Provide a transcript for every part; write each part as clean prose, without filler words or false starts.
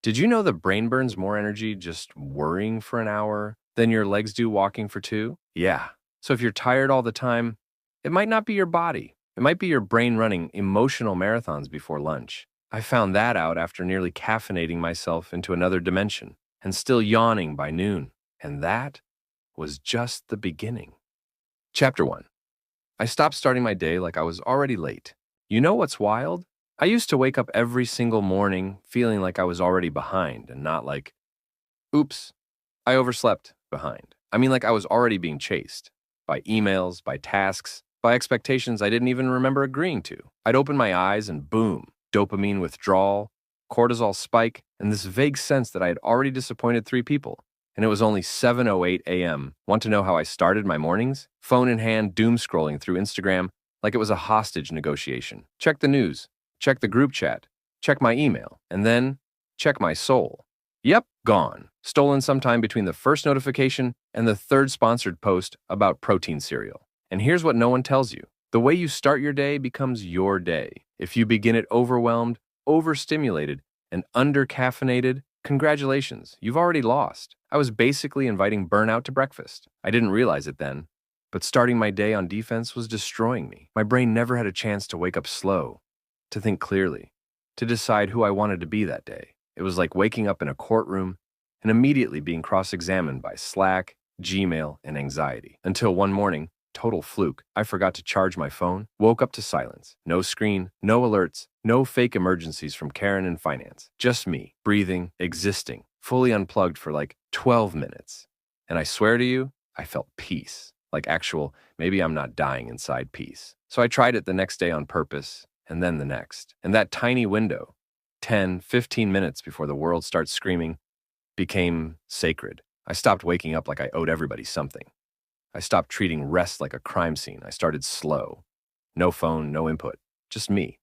Did you know the brain burns more energy just worrying for an hour than your legs do walking for two? Yeah. So if you're tired all the time, it might not be your body. It might be your brain running emotional marathons before lunch. I found that out after nearly caffeinating myself into another dimension and still yawning by noon. And that was just the beginning. Chapter 1. I stopped starting my day like I was already late. You know what's wild? I used to wake up every single morning feeling like I was already behind and not like, oops, I overslept behind. I mean, like I was already being chased by emails, by tasks, by expectations I didn't even remember agreeing to. I'd open my eyes and boom, dopamine withdrawal, cortisol spike, and this vague sense that I had already disappointed three people. And it was only 7:08 a.m. Want to know how I started my mornings? Phone in hand, doom scrolling through Instagram like it was a hostage negotiation. Check the news, check the group chat, check my email, and then check my soul. Yep, gone. Stolen sometime between the first notification and the third sponsored post about protein cereal. And here's what no one tells you. The way you start your day becomes your day. If you begin it overwhelmed, overstimulated, and undercaffeinated, congratulations, you've already lost. I was basically inviting burnout to breakfast. I didn't realize it then, but starting my day on defense was destroying me. My brain never had a chance to wake up slow, to think clearly, to decide who I wanted to be that day. It was like waking up in a courtroom and immediately being cross-examined by Slack, Gmail, and anxiety. Until one morning, total fluke, I forgot to charge my phone, woke up to silence. No screen, no alerts, no fake emergencies from Karen in finance. Just me, breathing, existing, fully unplugged for like 12 minutes. And I swear to you, I felt peace. Like actual, maybe I'm not dying inside peace. So I tried it the next day on purpose, and then the next. And that tiny window, 10, 15 minutes before the world starts screaming, became sacred. I stopped waking up like I owed everybody something. I stopped treating rest like a crime scene. I started slow. No phone, no input. Just me.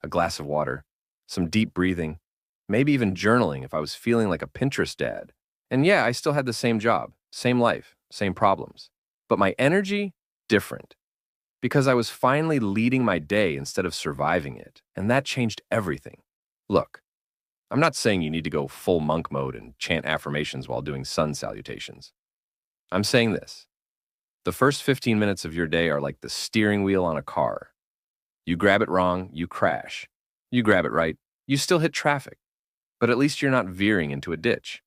A glass of water, some deep breathing, maybe even journaling if I was feeling like a Pinterest dad. And yeah, I still had the same job, same life, same problems. But my energy, different. Because I was finally leading my day instead of surviving it. And that changed everything. Look, I'm not saying you need to go full monk mode and chant affirmations while doing sun salutations. I'm saying this. The first 15 minutes of your day are like the steering wheel on a car. You grab it wrong, you crash. You grab it right, you still hit traffic. But at least you're not veering into a ditch.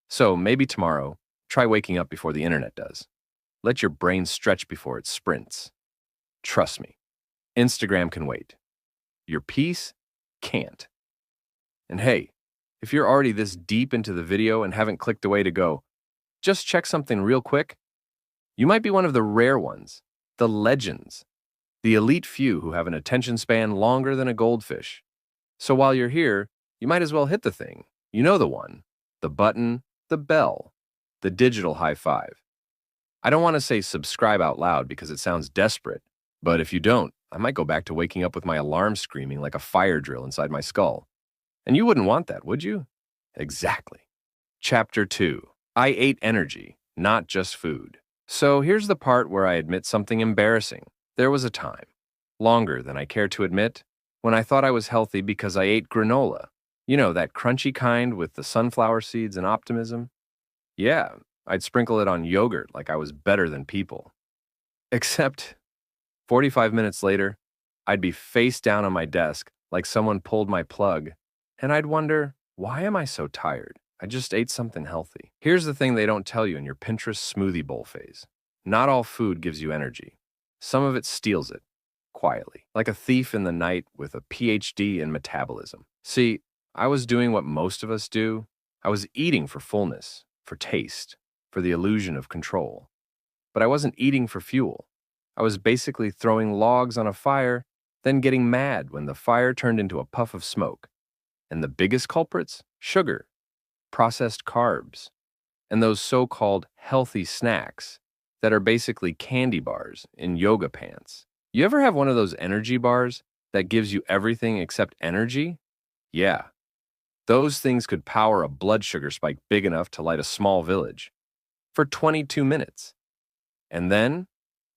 So maybe tomorrow, try waking up before the internet does. Let your brain stretch before it sprints. Trust me, Instagram can wait. Your peace can't. And hey, if you're already this deep into the video and haven't clicked away to go, just check something real quick. You might be one of the rare ones, the legends, the elite few who have an attention span longer than a goldfish. So while you're here, you might as well hit the thing. You know the one, the button, the bell, the digital high five. I don't want to say subscribe out loud because it sounds desperate, but if you don't, I might go back to waking up with my alarm screaming like a fire drill inside my skull. And you wouldn't want that, would you? Exactly. Chapter 2. I ate energy, not just food. So here's the part where I admit something embarrassing. There was a time, longer than I care to admit, when I thought I was healthy because I ate granola. You know, that crunchy kind with the sunflower seeds and optimism? Yeah, I'd sprinkle it on yogurt like I was better than people. Except 45 minutes later, I'd be face down on my desk like someone pulled my plug, and I'd wonder, why am I so tired? I just ate something healthy. Here's the thing they don't tell you in your Pinterest smoothie bowl phase. Not all food gives you energy. Some of it steals it, quietly, like a thief in the night with a PhD in metabolism. See, I was doing what most of us do. I was eating for fullness, for taste, for the illusion of control. But I wasn't eating for fuel. I was basically throwing logs on a fire, then getting mad when the fire turned into a puff of smoke. And the biggest culprits? Sugar, processed carbs, and those so-called healthy snacks that are basically candy bars in yoga pants. You ever have one of those energy bars that gives you everything except energy? Yeah. Those things could power a blood sugar spike big enough to light a small village for 22 minutes. And then,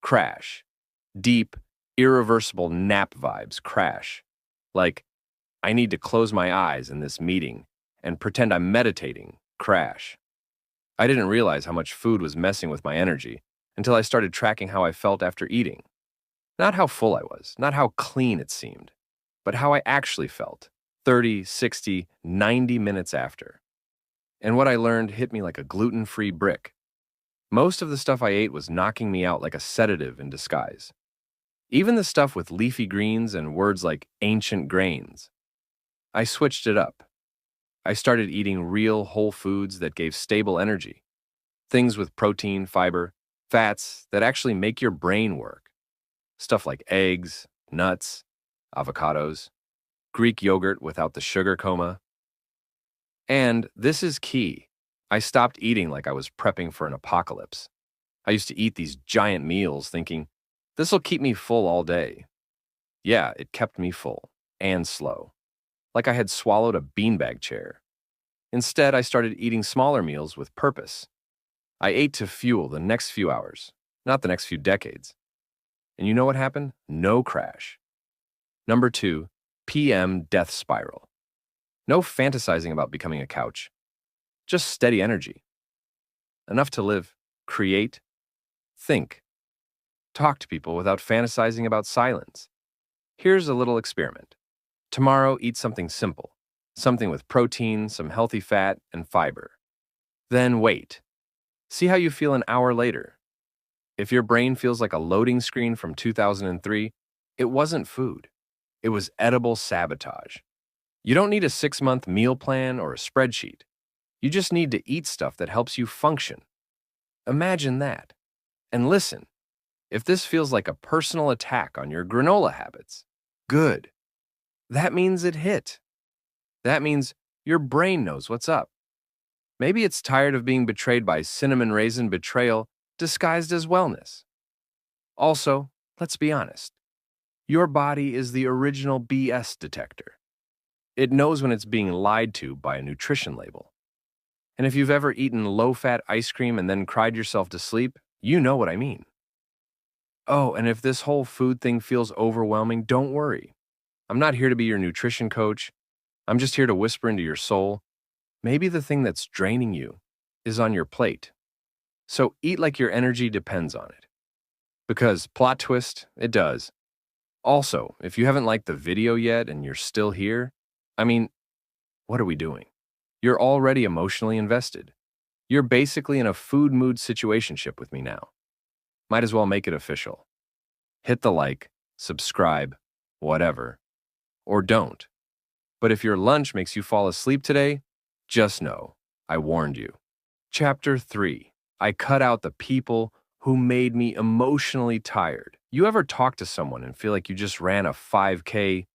crash. Deep, irreversible nap vibes crash. Like, I need to close my eyes in this meeting and pretend I'm meditating, crash. I didn't realize how much food was messing with my energy until I started tracking how I felt after eating. Not how full I was, not how clean it seemed, but how I actually felt 30, 60, 90 minutes after. And what I learned hit me like a gluten-free brick. Most of the stuff I ate was knocking me out like a sedative in disguise. Even the stuff with leafy greens and words like ancient grains. I switched it up. I started eating real whole foods that gave stable energy. Things with protein, fiber, fats that actually make your brain work. Stuff like eggs, nuts, avocados, Greek yogurt without the sugar coma. And this is key. I stopped eating like I was prepping for an apocalypse. I used to eat these giant meals thinking, this'll keep me full all day. Yeah, it kept me full and slow, like I had swallowed a beanbag chair. Instead, I started eating smaller meals with purpose. I ate to fuel the next few hours, not the next few decades. And you know what happened? No crash. Number 2, PM death spiral. No fantasizing about becoming a couch. Just steady energy. Enough to live, create, think. Talk to people without fantasizing about silence. Here's a little experiment. Tomorrow, eat something simple. Something with protein, some healthy fat, and fiber. Then wait. See how you feel an hour later. If your brain feels like a loading screen from 2003, it wasn't food. It was edible sabotage. You don't need a 6-month meal plan or a spreadsheet. You just need to eat stuff that helps you function. Imagine that. And listen, if this feels like a personal attack on your granola habits, good. That means it hit. That means your brain knows what's up. Maybe it's tired of being betrayed by cinnamon raisin betrayal disguised as wellness. Also, let's be honest. Your body is the original BS detector. It knows when it's being lied to by a nutrition label. And if you've ever eaten low-fat ice cream and then cried yourself to sleep, you know what I mean. Oh, and if this whole food thing feels overwhelming, don't worry. I'm not here to be your nutrition coach. I'm just here to whisper into your soul. Maybe the thing that's draining you is on your plate. So eat like your energy depends on it. Because, plot twist, it does. Also, if you haven't liked the video yet and you're still here, what are we doing? You're already emotionally invested. You're basically in a food mood situationship with me now. Might as well make it official. Hit the like, subscribe, whatever. Or don't. But if your lunch makes you fall asleep today, just know, I warned you. Chapter 3. I cut out the people who made me emotionally tired. You ever talk to someone and feel like you just ran a 5K,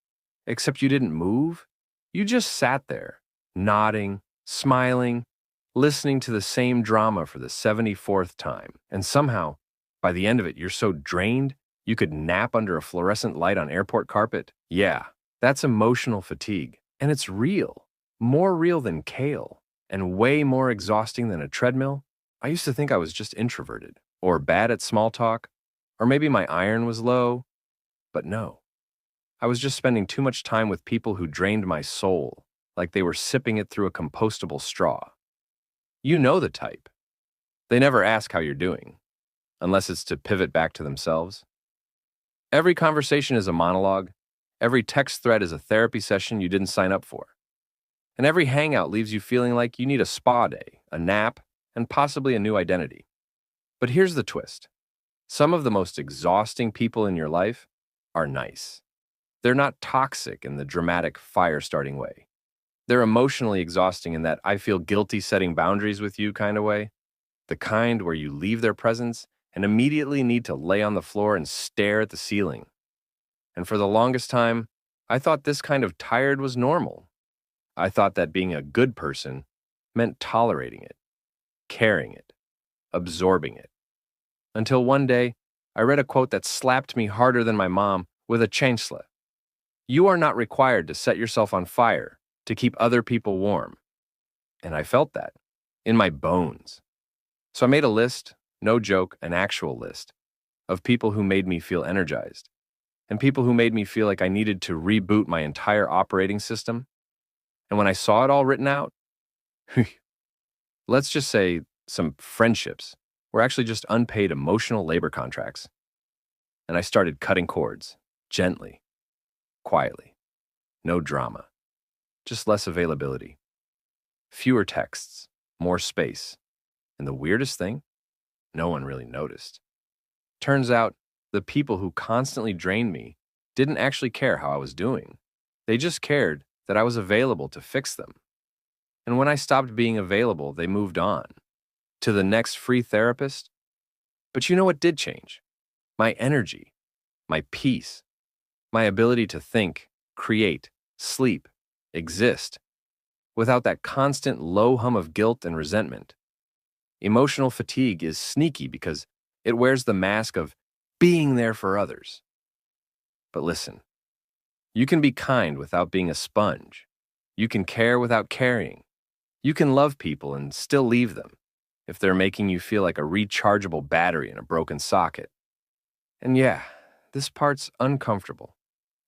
except you didn't move? You just sat there, nodding, smiling, listening to the same drama for the 74th time. And somehow, by the end of it, you're so drained, you could nap under a fluorescent light on airport carpet. Yeah, that's emotional fatigue. And it's real. More real than kale. And way more exhausting than a treadmill. I used to think I was just introverted, or bad at small talk, or maybe my iron was low. But no. I was just spending too much time with people who drained my soul, like they were sipping it through a compostable straw. You know the type. They never ask how you're doing, unless it's to pivot back to themselves. Every conversation is a monologue. Every text thread is a therapy session you didn't sign up for. And every hangout leaves you feeling like you need a spa day, a nap, and possibly a new identity. But here's the twist. Some of the most exhausting people in your life are nice. They're not toxic in the dramatic fire-starting way. They're emotionally exhausting in that I feel guilty setting boundaries with you kind of way. The kind where you leave their presence and immediately need to lay on the floor and stare at the ceiling. And for the longest time, I thought this kind of tired was normal. I thought that being a good person meant tolerating it, carrying it, absorbing it. Until one day, I read a quote that slapped me harder than my mom with a chancla. You are not required to set yourself on fire to keep other people warm. And I felt that in my bones. So I made a list, no joke, an actual list, of people who made me feel energized, and people who made me feel like I needed to reboot my entire operating system. And when I saw it all written out, Let's just say some friendships were actually just unpaid emotional labor contracts. And I started cutting cords, gently, quietly. No drama, just less availability. Fewer texts, more space. And the weirdest thing, no one really noticed. Turns out, the people who constantly drained me didn't actually care how I was doing. They just cared that I was available to fix them. And when I stopped being available, they moved on to the next free therapist. But you know what did change? My energy, my peace, my ability to think, create, sleep, exist, without that constant low hum of guilt and resentment. Emotional fatigue is sneaky because it wears the mask of being there for others. But listen, you can be kind without being a sponge. You can care without caring. You can love people and still leave them if they're making you feel like a rechargeable battery in a broken socket. And yeah, this part's uncomfortable.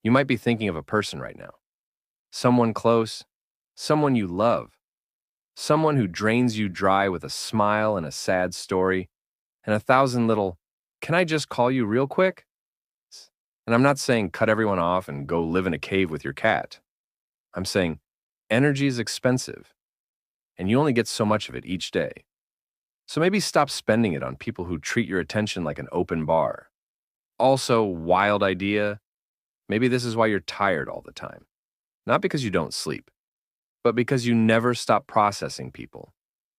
You might be thinking of a person right now. Someone close, someone you love, someone who drains you dry with a smile and a sad story, and 1,000 little, "Can I just call you real quick?" And I'm not saying cut everyone off and go live in a cave with your cat. I'm saying energy is expensive, and you only get so much of it each day. So maybe stop spending it on people who treat your attention like an open bar. Also, wild idea, maybe this is why you're tired all the time. Not because you don't sleep, but because you never stop processing people,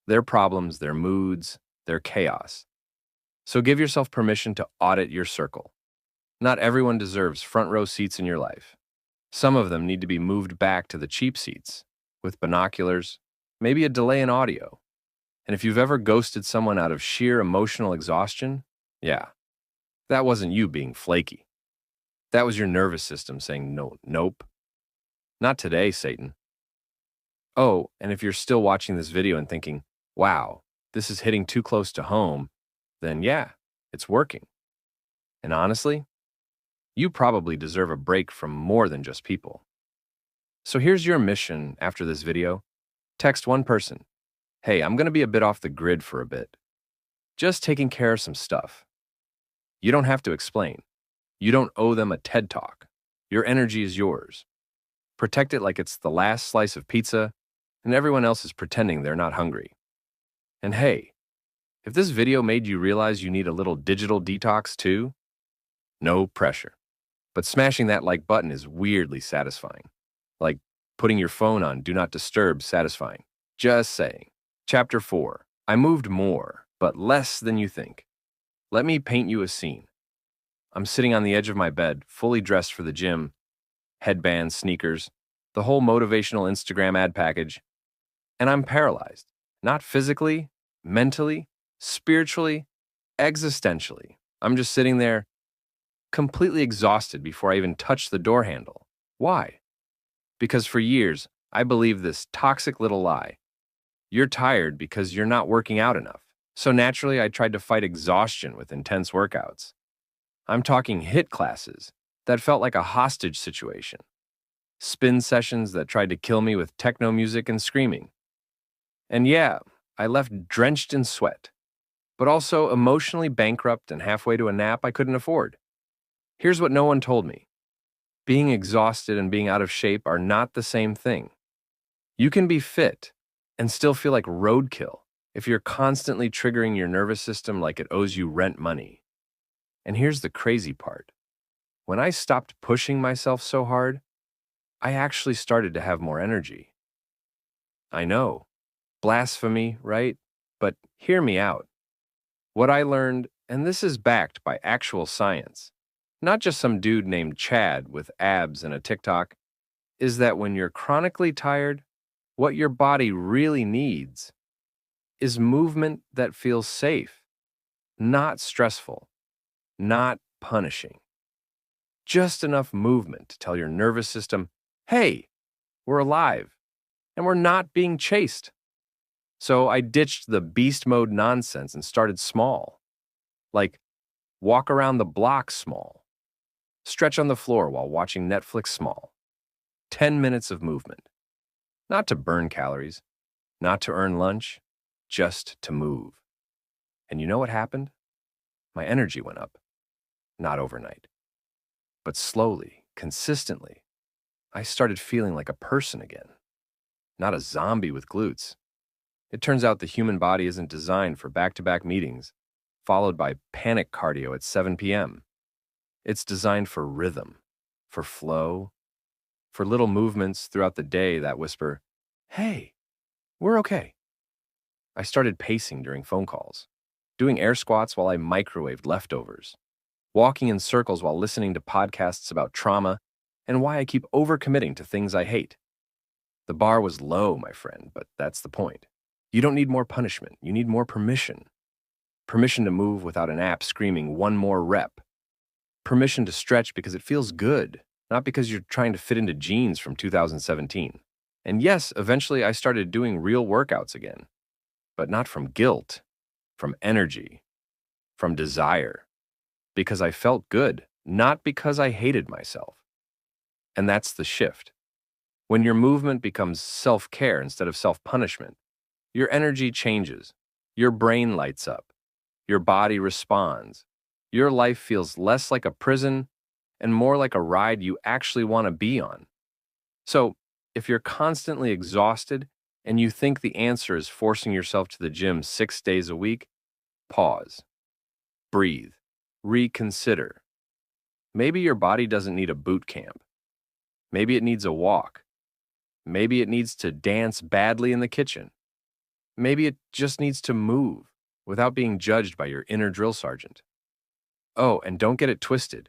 their problems, their moods, their chaos. So give yourself permission to audit your circle. Not everyone deserves front row seats in your life. Some of them need to be moved back to the cheap seats, with binoculars, maybe a delay in audio. And if you've ever ghosted someone out of sheer emotional exhaustion, yeah, that wasn't you being flaky. That was your nervous system saying no, nope. Not today, Satan. Oh, and if you're still watching this video and thinking, wow, this is hitting too close to home, then yeah, it's working. And honestly, you probably deserve a break from more than just people. So here's your mission after this video. Text one person. Hey, I'm going to be a bit off the grid for a bit. Just taking care of some stuff. You don't have to explain. You don't owe them a TED Talk. Your energy is yours. Protect it like it's the last slice of pizza, and everyone else is pretending they're not hungry. And hey, if this video made you realize you need a little digital detox too, no pressure. But smashing that like button is weirdly satisfying. Like putting your phone on Do Not Disturb satisfying. Just saying. Chapter 4. I moved more, but less than you think. Let me paint you a scene. I'm sitting on the edge of my bed, fully dressed for the gym, headbands, sneakers, the whole motivational Instagram ad package, and I'm paralyzed. Not physically, mentally, spiritually, existentially. I'm just sitting there, completely exhausted before I even touch the door handle. Why? Because for years, I believed this toxic little lie. You're tired because you're not working out enough. So naturally, I tried to fight exhaustion with intense workouts. I'm talking HIIT classes that felt like a hostage situation. Spin sessions that tried to kill me with techno music and screaming. And yeah, I left drenched in sweat, but also emotionally bankrupt and halfway to a nap I couldn't afford. Here's what no one told me. Being exhausted and being out of shape are not the same thing. You can be fit and still feel like roadkill if you're constantly triggering your nervous system like it owes you rent money. And here's the crazy part. When I stopped pushing myself so hard, I actually started to have more energy. I know, blasphemy, right? But hear me out. What I learned, and this is backed by actual science, not just some dude named Chad with abs and a TikTok, is that when you're chronically tired, what your body really needs is movement that feels safe, not stressful, not punishing. Just enough movement to tell your nervous system, hey, we're alive, and we're not being chased. So I ditched the beast mode nonsense and started small. Like, walk around the block small. Stretch on the floor while watching Netflix small. 10 minutes of movement. Not to burn calories, not to earn lunch, just to move. And you know what happened? My energy went up. Not overnight, but slowly, consistently. I started feeling like a person again, not a zombie with glutes. It turns out the human body isn't designed for back-to-back meetings, followed by panic cardio at 7 p.m. It's designed for rhythm, for flow, for little movements throughout the day that whisper, "Hey, we're okay." I started pacing during phone calls, doing air squats while I microwaved leftovers, walking in circles while listening to podcasts about trauma and why I keep overcommitting to things I hate. The bar was low, my friend, but that's the point. You don't need more punishment. You need more permission. Permission to move without an app screaming one more rep. Permission to stretch because it feels good, not because you're trying to fit into jeans from 2017. And yes, eventually I started doing real workouts again, but not from guilt, from energy, from desire, because I felt good, not because I hated myself. And that's the shift. When your movement becomes self-care instead of self-punishment, your energy changes, your brain lights up, your body responds, your life feels less like a prison and more like a ride you actually want to be on. So, if you're constantly exhausted and you think the answer is forcing yourself to the gym 6 days a week, pause, breathe, reconsider. Maybe your body doesn't need a boot camp. Maybe it needs a walk. Maybe it needs to dance badly in the kitchen. Maybe it just needs to move without being judged by your inner drill sergeant. Oh, and don't get it twisted.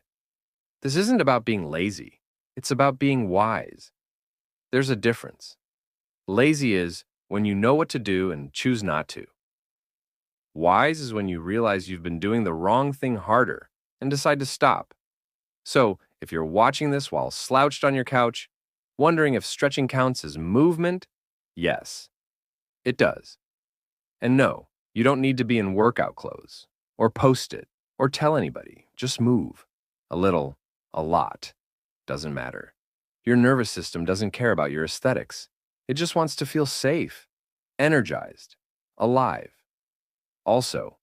This isn't about being lazy. It's about being wise. There's a difference. Lazy is when you know what to do and choose not to. Wise is when you realize you've been doing the wrong thing harder and decide to stop. So, if you're watching this while slouched on your couch, wondering if stretching counts as movement, yes, it does. And no, you don't need to be in workout clothes, or post it, or tell anybody. Just move. A little, a lot. Doesn't matter. Your nervous system doesn't care about your aesthetics. It just wants to feel safe, energized, alive. Also,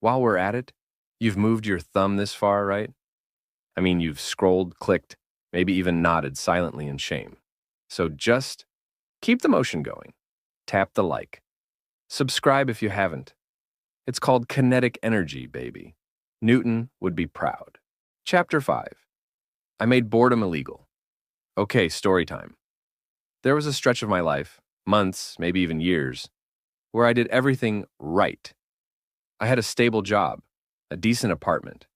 while we're at it, you've moved your thumb this far, right? I mean, you've scrolled, clicked, maybe even nodded silently in shame. So just keep the motion going. Tap the like. Subscribe if you haven't. It's called kinetic energy, baby. Newton would be proud. Chapter 5. I made boredom illegal. Okay, story time. There was a stretch of my life, months, maybe even years, where I did everything right. I had a stable job, a decent apartment,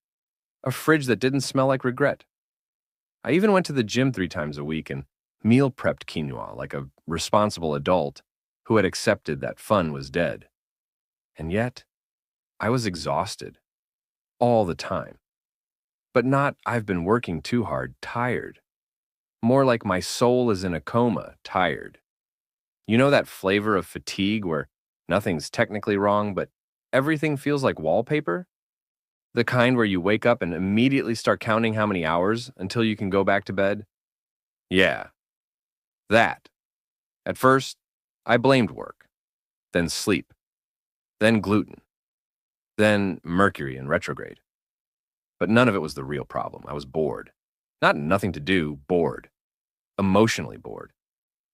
a fridge that didn't smell like regret. I even went to the gym 3 times a week and meal prepped quinoa like a responsible adult who had accepted that fun was dead. And yet, I was exhausted. All the time. But not I've been working too hard, tired. More like my soul is in a coma, tired. You know that flavor of fatigue where nothing's technically wrong, but everything feels like wallpaper? The kind where you wake up and immediately start counting how many hours until you can go back to bed? Yeah, that. At first, I blamed work, then sleep, then gluten, then Mercury in retrograde. But none of it was the real problem. I was bored. Not nothing to do, bored. Emotionally bored.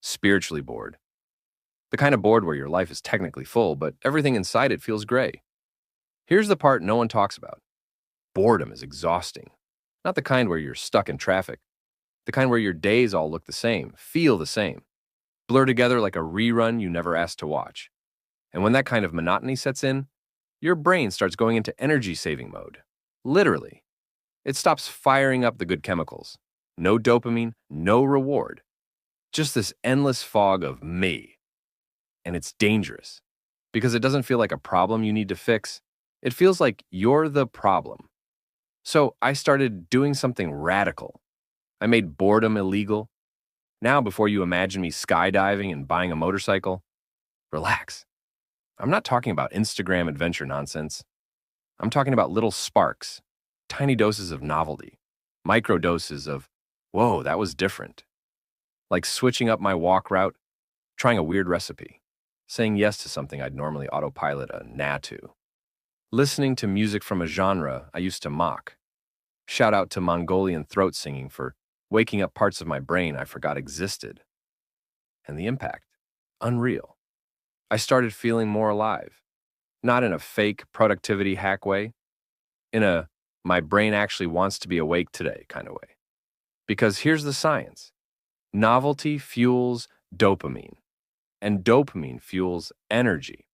Spiritually bored. The kind of bored where your life is technically full, but everything inside it feels gray. Here's the part no one talks about. Boredom is exhausting. Not the kind where you're stuck in traffic. The kind where your days all look the same, feel the same, blur together like a rerun you never asked to watch. And when that kind of monotony sets in, your brain starts going into energy-saving mode. Literally. It stops firing up the good chemicals. No dopamine, no reward. Just this endless fog of me. And it's dangerous. Because it doesn't feel like a problem you need to fix. It feels like you're the problem. So I started doing something radical. I made boredom illegal. Now, before you imagine me skydiving and buying a motorcycle, relax. I'm not talking about Instagram adventure nonsense. I'm talking about little sparks, tiny doses of novelty, micro doses of, whoa, that was different. Like switching up my walk route, trying a weird recipe. saying yes to something I'd normally autopilot a nah to, listening to music from a genre I used to mock. Shout out to Mongolian throat singing for waking up parts of my brain I forgot existed. And the impact? Unreal. I started feeling more alive, not in a fake productivity hack way, in a my brain actually wants to be awake today kind of way. Because here's the science: novelty fuels dopamine, and dopamine fuels energy.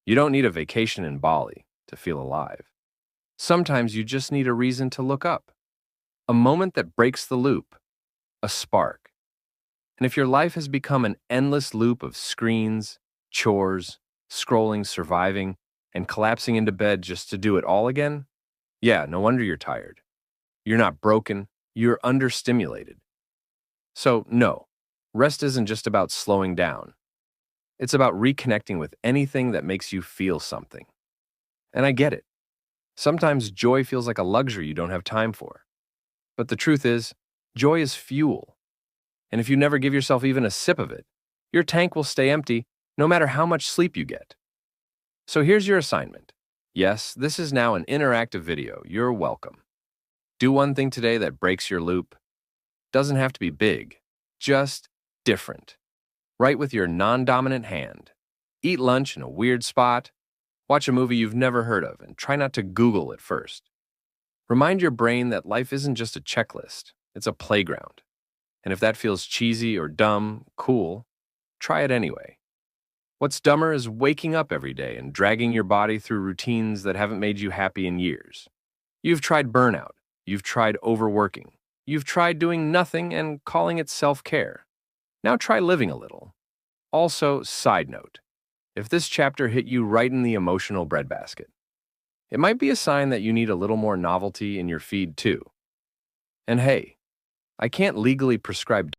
You don't need a vacation in Bali to feel alive. Sometimes you just need a reason to look up, a moment that breaks the loop, a spark. And if your life has become an endless loop of screens, chores, scrolling, surviving, and collapsing into bed just to do it all again, yeah, no wonder you're tired. You're not broken, you're understimulated. So, no, rest isn't just about slowing down. It's about reconnecting with anything that makes you feel something. And I get it. Sometimes joy feels like a luxury you don't have time for. But the truth is, joy is fuel. And if you never give yourself even a sip of it, your tank will stay empty no matter how much sleep you get. So here's your assignment. Yes, this is now an interactive video. You're welcome. Do one thing today that breaks your loop. Doesn't have to be big, just different. Write with your non-dominant hand. Eat lunch in a weird spot. Watch a movie you've never heard of and try not to Google it first. Remind your brain that life isn't just a checklist, it's a playground. And if that feels cheesy or dumb, cool, try it anyway. What's dumber is waking up every day and dragging your body through routines that haven't made you happy in years. You've tried burnout. You've tried overworking. You've tried doing nothing and calling it self-care. Now try living a little. Also, side note, if this chapter hit you right in the emotional breadbasket, it might be a sign that you need a little more novelty in your feed too. And hey, I can't legally prescribe